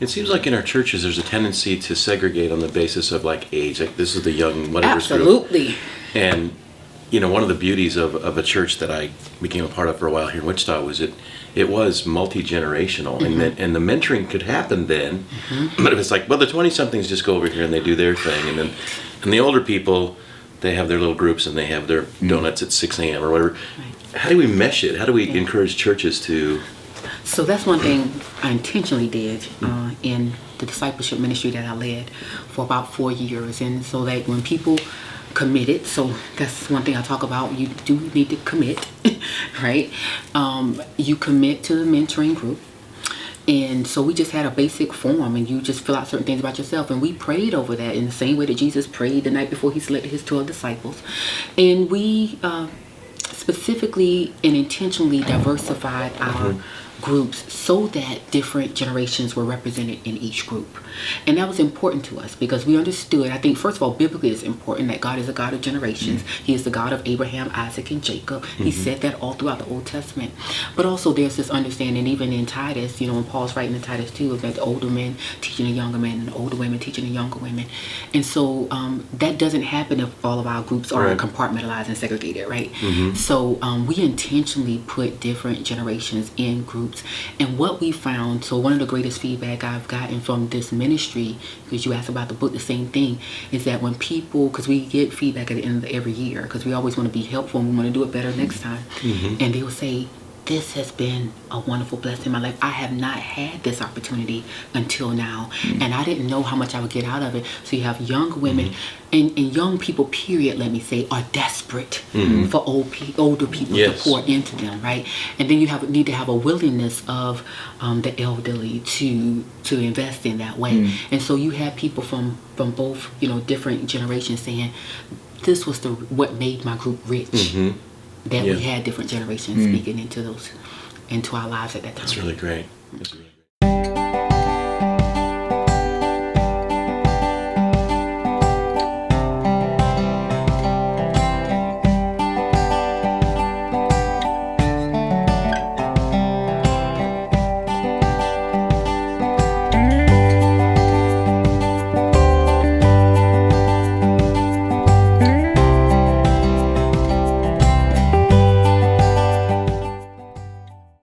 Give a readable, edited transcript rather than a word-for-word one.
It seems like in our churches there's a tendency to segregate on the basis of like age. Like this is the young whatever's group. Absolutely. And one of the beauties of a church that I became a part of for a while here in Wichita was it was multi-generational, and the mentoring could happen then, but it was like, well, the 20-somethings just go over here and they do their thing, and the older people, they have their little groups and they have their donuts at 6 a.m. or whatever. Right. How do we mesh it? How do we encourage churches to... So that's one thing I intentionally did in the discipleship ministry that I led for about 4 years, and so that when people committed, so that's one thing I talk about, you do need to commit, right? You commit to the mentoring group, and so we just had a basic form, and you just fill out certain things about yourself, and we prayed over that in the same way that Jesus prayed the night before he selected his 12 disciples, and we specifically and intentionally diversified our groups so that different generations were represented in each group. And that was important to us because we understood, I think, first of all, biblically it's important that God is a God of generations. He is the God of Abraham, Isaac, and Jacob. He said that all throughout the Old Testament. But also there's this understanding, even in Titus, when Paul's writing in Titus 2, of that the older men teaching the younger men and the older women teaching the younger women. And so that doesn't happen if all of our groups are compartmentalized and segregated, right? So we intentionally put different generations in groups. And what we found, so one of the greatest feedback I've gotten from this ministry, because you asked about the book, the same thing, is that when people, because we get feedback at the end of every year, because we always want to be helpful and we want to do it better next time, and they will say, this has been a wonderful blessing in my life. I have not had this opportunity until now, and I didn't know how much I would get out of it. So you have young women and young people, period, let me say, are desperate for older people to pour into them, right? And then you need to have a willingness of the elderly to invest in that way. And so you have people from both different generations saying, this was what made my group rich. That we had different generations speaking into our lives at that time. That's really great. That's really